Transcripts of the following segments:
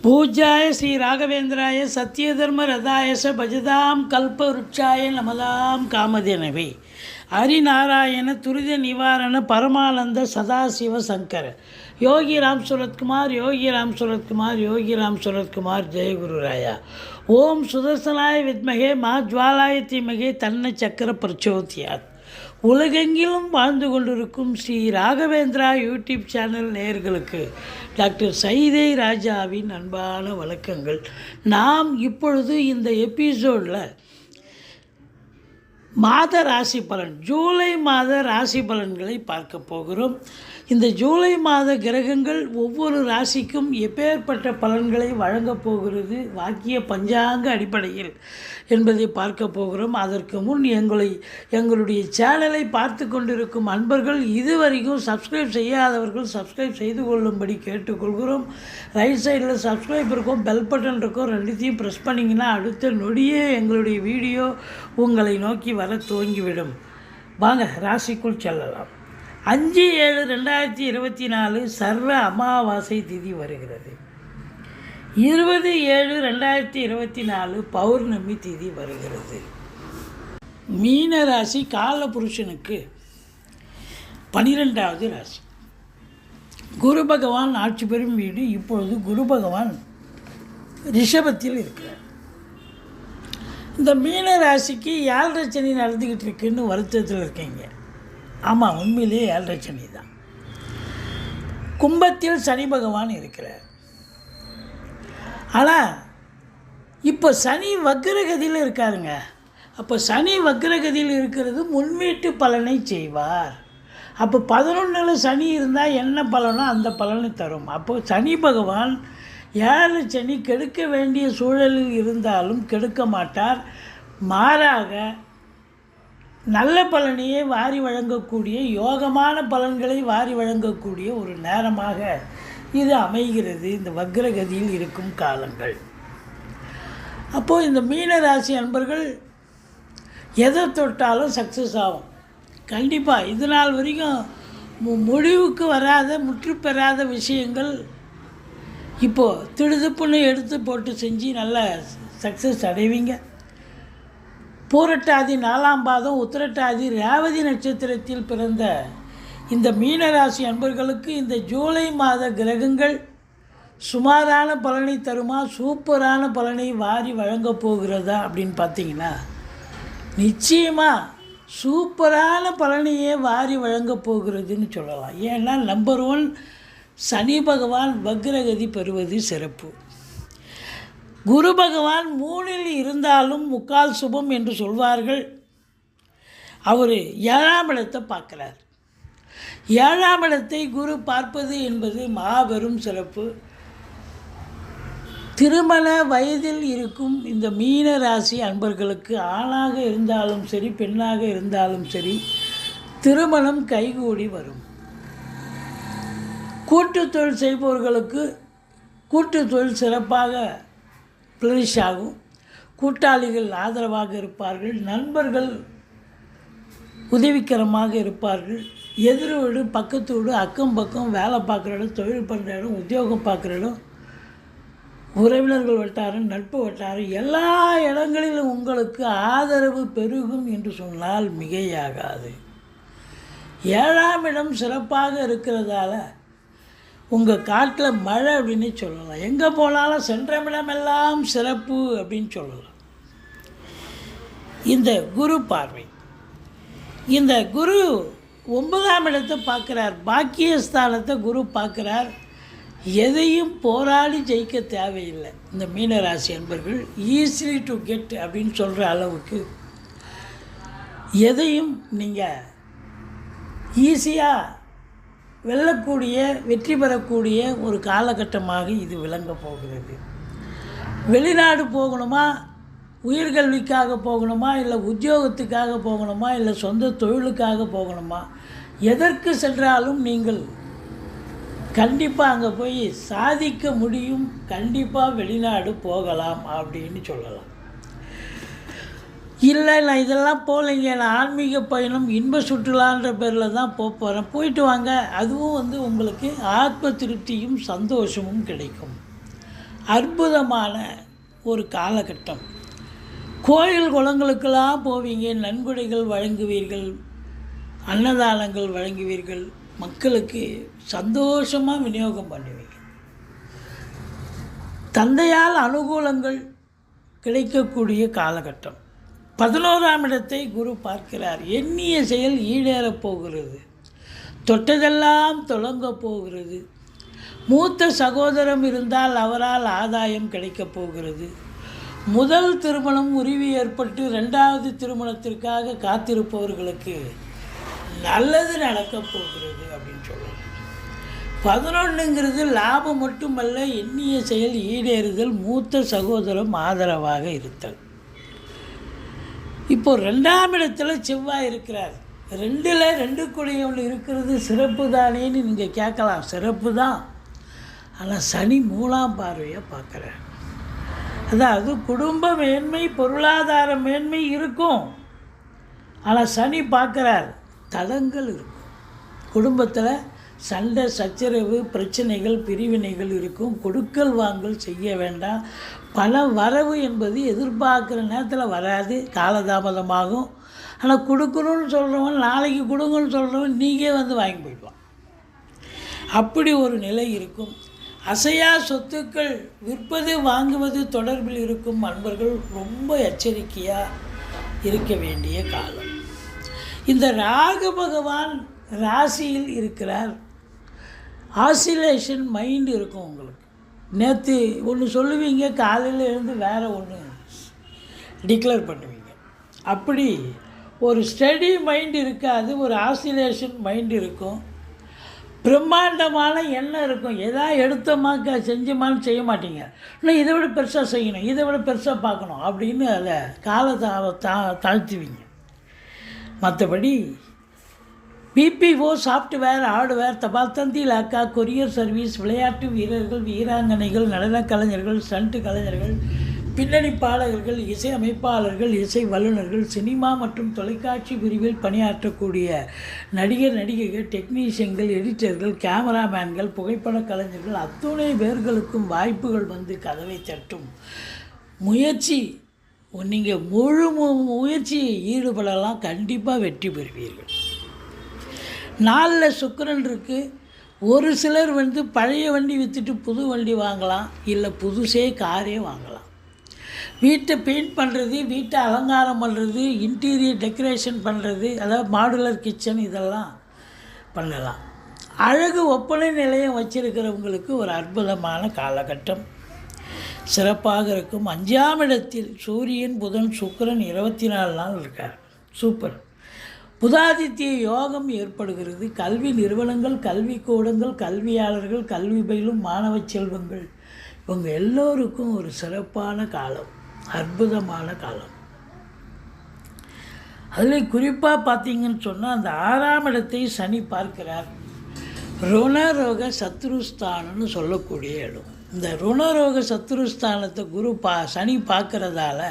பூஜ்யாய ஸ்ரீ ராகவேந்திராய சத்யதர்ம ரதாயச பஜதாம் கல்பவருட்சாய நமதாம் காமதேனவே ஹரிநாராயண துரித நிவாரண பரமானந்த சதாசிவ சங்கர யோகி ராம் சுரத்குமார் யோகி ராம் சுரத்குமார் யோகி ராம் சுரத்குமார் ஜெயகுருராயா. ஓம் சுதர்சனாய வித்மகே மா ஜுவாலாய தீமகே தன்ன சக்கர பிரச்சோதியாத். உலகெங்கிலும் வாழ்ந்து கொண்டிருக்கும் ஸ்ரீ ராகவேந்திரா யூடியூப் சேனல் நேயர்களுக்கு டாக்டர் சைதை ராஜாவின் அன்பான வணக்கங்கள். நாம் இப்பொழுது இந்த எபிசோடில் மாத ராசி பலன், ஜூலை மாத ராசி பலன்களை பார்க்க போகிறோம். இந்த ஜூலை மாத கிரகங்கள் ஒவ்வொரு ராசிக்கும் எப்பேற்பட்ட பலன்களை வழங்கப் போகிறது வாக்கிய பஞ்சாங்க அடிப்படையில் என்பதை பார்க்க போகிறோம். அதற்கு முன் எங்களுடைய சேனலை பார்த்து கொண்டிருக்கும் அன்பர்கள் இதுவரைக்கும் சப்ஸ்கிரைப் செய்யாதவர்கள் சப்ஸ்கிரைப் செய்து கொள்ளும்படி கேட்டுக்கொள்கிறோம். ரைட் சைடில் சப்ஸ்கிரைப் இருக்கும், பெல் பட்டன் இருக்கும், ரெண்டுத்தையும் ப்ரெஸ் பண்ணிங்கன்னா அடுத்த நொடியே எங்களுடைய வீடியோ உங்களை நோக்கி வர துவங்கிவிடும். வாங்க ராசிக்குள் செல்லலாம். 5/7/2024 சர்வ அமாவாசை திதி வருகிறது. 20/7/2024 பௌர்ணமி திதி வருகிறது. மீன ராசி காலபுருஷனுக்கு 12வது ராசி. குரு பகவான் ஆட்சி பெறும் வீடு. இப்பொழுது குரு பகவான் ரிஷபத்தில் இருக்கிறார். இந்த மீன ராசிக்கு 7.5 சனி நடந்துக்கிட்டு இருக்குன்னு வருத்தத்தில் இருக்கீங்க. ஆமாம், உண்மையிலேயே 7.5 சனி தான். கும்பத்தில் சனி பகவான் இருக்கிறார். ஆனால் இப்போ சனி வக்ரகதியில் இருக்காருங்க. அப்போ சனி வக்ரகதியில் இருக்கிறது முன்வீட்டு பலனை செய்வார். அப்போ 11 சனி இருந்தால் என்ன பலனோ அந்த பலனை தரும். அப்போது சனி பகவான் 7 சனி கெடுக்க வேண்டிய சூழலில் இருந்தாலும் கெடுக்க மாட்டார். மாறாக நல்ல பலனையே வாரி வழங்கக்கூடிய, யோகமான பலன்களை வாரி வழங்கக்கூடிய ஒரு நேரமாக இது அமைகிறது இந்த வக்ரகதியில் இருக்கும் காலங்கள். அப்போது இந்த மீனராசி அன்பர்கள் எதை தொட்டாலும் சக்ஸஸ் ஆகும். கண்டிப்பாக இது நாள் வரைக்கும் முடிவுக்கு வராத, முற்று பெறாத விஷயங்கள் இப்போது திடுதுப்புன்னு எடுத்து போட்டு செஞ்சு நல்ல சக்ஸஸ் அடைவீங்க. பூரட்டாதி 4ஆம் பாதம், உத்திரட்டாதி, ரேவதி நட்சத்திரத்தில் பிறந்த இந்த மீனராசி அன்பர்களுக்கு இந்த ஜூலை மாத கிரகங்கள் சுமாரான பலனை தருமா, சூப்பரான பலனை வாரி வழங்கப் போகிறதா அப்படின்னு பார்த்தீங்கன்னா நிச்சயமாக சூப்பரான பலனையே வாரி வழங்கப் போகிறதுன்னு சொல்லலாம். ஏன்னா நம்பர் 1 சனி பகவான் வக்ரகதி பெறுவது சிறப்பு. குரு பகவான் 3இல் இருந்தாலும் முக்கால் சுபம் என்று சொல்வார்கள். அவர் 7ஆம் இடத்தை பார்க்குறார். 7ஆம் இடத்தை குரு பார்ப்பது என்பது மாபெரும் சிறப்பு. திருமண வயதில் இருக்கும் இந்த மீன ராசி அன்பர்களுக்கு ஆணாக இருந்தாலும் சரி, பெண்ணாக இருந்தாலும் சரி, திருமணம் கைகூடி வரும். கூட்டுத் தொழில் செய்பவர்களுக்கு கூட்டுத் தொழில் சிறப்பாக ஃப்ளரிஷ் ஆகும். கூட்டாளிகள் ஆதரவாக இருப்பார்கள். நண்பர்கள் உதவிகரமாக இருப்பார்கள். எதிர் வீடு, பக்கத்து வீடு, அக்கம் பக்கம், வேலை பார்க்குற இடம், தொழில் பண்ணுற இடம், உத்தியோகம் பார்க்குற இடம், உறவினர்கள் வட்டாரம், நட்பு வட்டாரம், எல்லா இடங்களிலும் உங்களுக்கு ஆதரவு பெருகும் என்று சொன்னால் மிகையாகாது. 7ஆம் இடம் சிறப்பாக இருக்கிறதால உங்கள் காட்டில் மழை அப்படின்னு சொல்லலாம். எங்கே போனாலும் சென்ற இடமெல்லாம் சிறப்பு அப்படின்னு சொல்லலாம். இந்த குரு பார்வை, இந்த குரு 9ஆம் இடத்தை பார்க்குறார். பாக்கியஸ்தானத்தை குரு பார்க்குறார். எதையும் போராடி ஜெயிக்க தேவையில்லை. இந்த மீனராசி அன்பர்கள் ஈஸிலி டு கெட் அப்படின்னு சொல்கிற அளவுக்கு எதையும் நீங்கள் ஈஸியாக வெல்லக்கூடிய, வெற்றி பெறக்கூடிய ஒரு காலகட்டமாக இது விளங்கப் போகிறது. வெளிநாடு போகணுமா, உயர்கல்விக்காக போகணுமா, இல்லை உத்தியோகத்துக்காக போகணுமா, இல்லை சொந்த தொழிலுக்காக போகணுமா, எதற்கு சென்றாலும் நீங்கள் கண்டிப்பாக அங்கே போய் சாதிக்க முடியும். கண்டிப்பாக வெளிநாடு போகலாம் அப்படின்னு சொல்லலாம். இல்லை நான் இதெல்லாம் போகலைங்க, நான் ஆன்மீக பயணம், இன்ப சுற்றுலான்ற பேரில் தான் போகிறேன், போயிட்டு வாங்க. அதுவும் உங்களுக்கு ஆத்ம திருப்தியும் சந்தோஷமும் கிடைக்கும். அற்புதமான ஒரு காலகட்டம். கோயில் குளங்களுக்கெல்லாம் போவீங்க, நன்கொடைகள் வழங்குவீர்கள், அன்னதானங்கள் வழங்குவீர்கள், மக்களுக்கு சந்தோஷமாக விநியோகம் பண்ணுவீங்க. தந்தையால் அனுகூலங்கள் கிடைக்கக்கூடிய காலகட்டம். 11ஆம் இடத்தை குரு பார்க்கிறார். எண்ணிய செயல் ஈடேறப் போகிறது, தொட்டதெல்லாம் தொடங்கப் போகிறது. மூத்த சகோதரம் இருந்தால் அவரால் ஆதாயம் கிடைக்கப் போகிறது. முதல் திருமணம் உரிமை ஏற்பட்டு 2வது திருமணத்திற்காக காத்திருப்பவர்களுக்கு நல்லது நடக்கப் போகிறது அப்படின்னு சொல்லலாம். 11ங்கிறது லாபம் மட்டுமல்ல, எண்ணிய செயல் ஈடேறுதல், மூத்த சகோதரம் ஆதரவாக இருத்தல். இப்போது 2ஆம் இடத்துல செவ்வாய் இருக்கிறார். 2ல் 2 குடையவன் இருக்கிறது சிறப்பு தானேன்னு நீங்கள் கேட்கலாம். சிறப்பு தான், ஆனால் சனி 3ஆம் பார்வையை பார்க்குறார். அதாவது குடும்ப மேன்மை, பொருளாதார மேன்மை இருக்கும், ஆனால் சனி பார்க்குறார், தடங்கள் இருக்கும். குடும்பத்தில் சண்டை சச்சரவு பிரச்சனைகள் பிரிவினைகள் இருக்கும். கொடுக்கல் வாங்கல் செய்ய வேண்டாம். பண வரவு என்பது எதிர்பார்க்குற நேரத்தில் வராது, காலதாமதமாகும். ஆனால் கொடுக்கணும்னு சொல்கிறவன், நாளைக்கு கொடுங்கன்னு சொல்கிறவன் நீங்கள் வந்து வாங்கி போயிடுவான். அப்படி ஒரு நிலை இருக்கும். அசையா சொத்துக்கள் விற்பது வாங்குவது தொடர்பில் இருக்கும் அன்பர்கள் ரொம்ப எச்சரிக்கையாக இருக்க வேண்டிய காலம். இந்த ராகு பகவான் ராசியில் இருக்கிறார். ஆசிலேஷன் மைண்ட் இருக்கும் உங்களுக்கு. நேற்று ஒன்று சொல்லுவீங்க, காலையில் இருந்து வேறு ஒன்று டிக்ளேர் பண்ணுவீங்க. அப்படி ஒரு ஸ்டடி மைண்ட் இருக்காது, ஒரு ஆசிலேஷன் மைண்ட் இருக்கும். பிரம்மாண்டமான எண்ணம் இருக்கும். எதாவது எடுத்தோமாக்க செஞ்சோமான்னு செய்ய மாட்டீங்க. இன்னும் இதை விட பெருசாக செய்யணும், இதை விட பெருசாக பார்க்கணும் அப்படின்னு அதை தாழ்த்துவீங்க. மற்றபடி பிபிஓ, சாஃப்ட்வேர், ஹார்ட்வேர், தபால் தந்தி இலாக்கா, கொரியர் சர்வீஸ், விளையாட்டு வீரர்கள், வீராங்கனைகள், நடனக் கலைஞர்கள், ஸ்டண்ட் கலைஞர்கள், பின்னணி பாடகர்கள், இசை அமைப்பாளர்கள், இசை வல்லுநர்கள், சினிமா மற்றும் தொலைக்காட்சி பிரிவில் பணியாற்றக்கூடிய நடிகர் நடிகைகள், டெக்னீஷியன்கள், எடிட்டர்கள், கேமராமேன்கள், புகைப்பட கலைஞர்கள் அத்துணை பேர்களுக்கும் வாய்ப்புகள் வந்து கதவை தட்டும். முயற்சி, நீங்கள் முழு முயற்சி ஈடுபடலாம், கண்டிப்பாக வெற்றி பெறுவீர்கள். 4ல் சுக்கிரன் இருக்குது. ஒரு சிலர் வந்து பழைய வண்டி விற்றுட்டு புது வண்டி வாங்கலாம், இல்லை புதுசே காரே வாங்கலாம். வீட்டை பெயிண்ட் பண்ணுறது, வீட்டை அலங்காரம் பண்ணுறது, இன்டீரியர் டெக்கரேஷன் பண்ணுறது, அதாவது மாடுலர் கிச்சன், இதெல்லாம் பண்ணலாம். அழகு ஒப்பனை நிலையம் வச்சிருக்கிறவங்களுக்கு ஒரு அற்புதமான காலகட்டம் சிறப்பாக இருக்கும். 5ஆம் இடத்தில் சூரியன், புதன், சுக்கிரன் 24 நாள் இருக்கார். சூப்பர். புதாதித்ய யோகம் ஏற்படுகிறது. கல்வி நிறுவனங்கள், கல்விக்கூடங்கள், கல்வியாளர்கள், கல்வி பயிலும் மாணவ செல்வங்கள், இவங்க எல்லோருக்கும் ஒரு சிறப்பான காலம், அற்புதமான காலம். அதில் குறிப்பாக பார்த்தீங்கன்னு சொன்னால் அந்த 6ஆம் இடத்தை சனி பார்க்கிறார். ருணரோக சத்ருஸ்தானம்னு சொல்லக்கூடிய இடம். இந்த ருணரோக சத்ருஸ்தானத்தை சனி பார்க்கறதால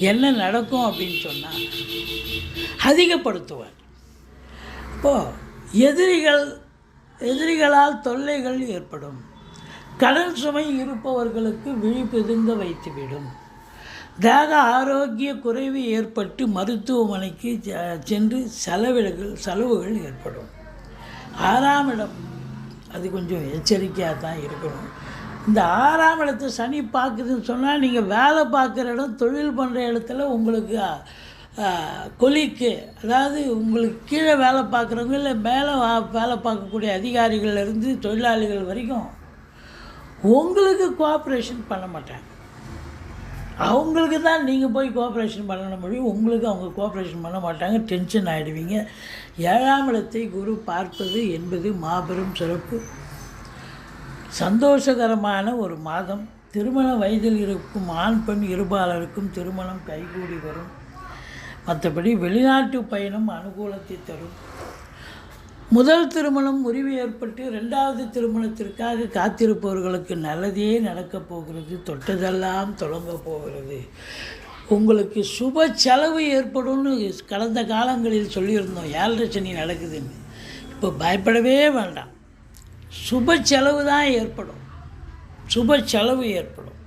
என்ன நடக்கும் அப்படின்னு சொன்னால் அதிகப்படுத்துவார். இப்போது எதிரிகளால் தொல்லைகள் ஏற்படும். கடன் சுமை இருப்பவர்களுக்கு விழிப்புதுங்க வைத்துவிடும். தேக ஆரோக்கிய குறைவு ஏற்பட்டு மருத்துவமனைக்கு சென்று செலவுகள் ஏற்படும். 6ஆம் இடம் அது கொஞ்சம் எச்சரிக்கையாக தான் இருக்கணும். இந்த 6ஆம் இடத்தை சனி பார்க்குதுன்னு சொன்னால் நீங்கள் வேலை பார்க்குற இடம், தொழில் பண்ணுற இடத்துல உங்களுக்கு கொலிக்கு, அதாவது உங்களுக்கு கீழே வேலை பார்க்குறவங்க இல்லை மேலே வேலை பார்க்கக்கூடிய அதிகாரிகள்லேருந்து தொழிலாளிகள் வரைக்கும் உங்களுக்கு கோஆப்ரேஷன் பண்ண மாட்டாங்க. அவங்களுக்கு தான் நீங்கள் போய் கோஆப்ரேஷன் பண்ண முடியும், உங்களுக்கு அவங்க கோஆப்ரேஷன் பண்ண மாட்டாங்க. டென்ஷன் ஆகிடுவீங்க. 7ஆம் இடத்தை குரு பார்ப்பது என்பது மாபெரும் சிறப்பு. சந்தோஷகரமான ஒரு மாதம். திருமண வயதில் இருக்கும் ஆண் பெண் இருபாலருக்கும் திருமணம் கைகூடி வரும். மற்றபடி வெளிநாட்டு பயணம் அனுகூலத்தை தரும். முதல் திருமணம் முறிவு ஏற்பட்டு 2வது திருமணத்திற்காக காத்திருப்பவர்களுக்கு நல்லதே நடக்கப் போகிறது. தொட்டதெல்லாம் தொடங்க போகிறது. உங்களுக்கு சுப செலவு ஏற்படும்னு கடந்த காலங்களில் சொல்லியிருந்தோம். 7.5 சனி நடக்குதுன்னு. இப்போ பயப்படவே வேண்டாம். சுப செலவு தான் ஏற்படும். சுப செலவு ஏற்படும்.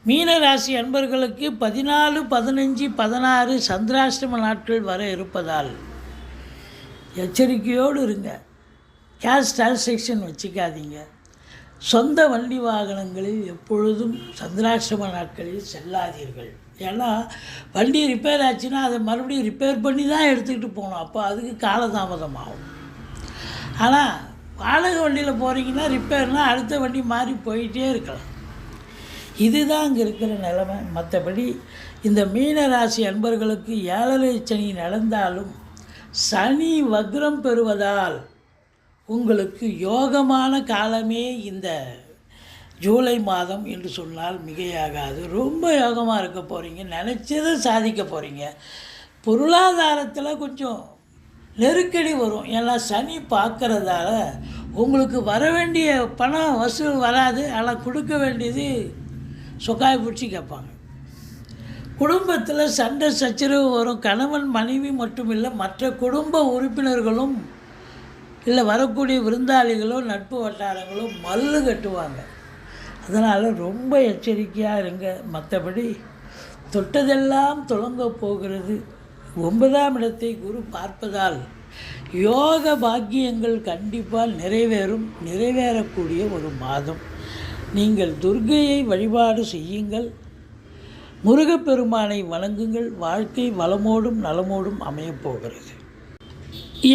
மீன ராசி அன்பர்களுக்கு 14, 15, 16 சந்திராஷ்டம நாட்கள் வர இருப்பதால் எச்சரிக்கையோடு இருங்க. கேஷ் டிரான்சாக்ஷன் வச்சுக்காதீங்க. சொந்த வண்டி வாகனங்களில் எப்பொழுதும் சந்திராஷ்டம நாட்களில் செல்லாதீர்கள். ஏன்னா வண்டி ரிப்பேர் ஆச்சுன்னா அதை மறுபடியும் ரிப்பேர் பண்ணி தான் எடுத்துக்கிட்டு போகணும். அப்போ அதுக்கு காலதாமதம் ஆகும். ஆனால் வாடகை வண்டியில் போகிறீங்கன்னா ரிப்பேர்னால் அடுத்த வண்டி மாறி போயிட்டே இருக்கலாம். இதுதான் அங்கே இருக்கிற நிலைமை. மற்றபடி இந்த மீன ராசி அன்பர்களுக்கு 7.5 சனி நடந்தாலும் சனி வக்ரம் பெறுவதால் உங்களுக்கு யோகமான காலமே இந்த ஜூலை மாதம் என்று சொன்னால் மிகையாகாது. ரொம்ப யோகமாக இருக்க போகிறீங்க. நினச்சதை சாதிக்க போகிறீங்க. பொருளாதாரத்தில் கொஞ்சம் நெருக்கடி வரும். ஏன்னா சனி பார்க்குறதால உங்களுக்கு வர வேண்டிய பணம் வசூல் வராது. ஆனால் கொடுக்க வேண்டியது சொக்காய் பிடிச்சி கேட்பாங்க. குடும்பத்தில் சண்டை சச்சரவு வரும். கணவன் மனைவி மட்டும் இல்லை, மற்ற குடும்ப உறுப்பினர்களும் இல்லை வரக்கூடிய விருந்தாளிகளோ நட்பு வட்டாரங்களோ மல்லு கட்டுவாங்க. அதனால் ரொம்ப எச்சரிக்கையாக இருங்க. மற்றபடி தொட்டதெல்லாம் தொடங்க போகிறது. 9ஆம் இடத்தை குரு பார்ப்பதால் யோக பாக்கியங்கள் கண்டிப்பாக நிறைவேறக்கூடிய ஒரு மாதம். நீங்கள் துர்க்கையை வழிபாடு செய்யுங்கள். முருகப்பெருமானை வணங்குங்கள். வாழ்க்கை வளமோடும் நலமோடும் அமையப்போகிறது.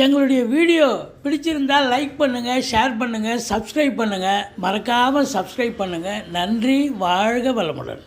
எங்களுடைய வீடியோ பிடிச்சிருந்தால் லைக் பண்ணுங்கள், ஷேர் பண்ணுங்கள், சப்ஸ்கிரைப் பண்ணுங்கள். மறக்காமல் சப்ஸ்கிரைப் பண்ணுங்கள். நன்றி. வாழ்க வளமுடன்.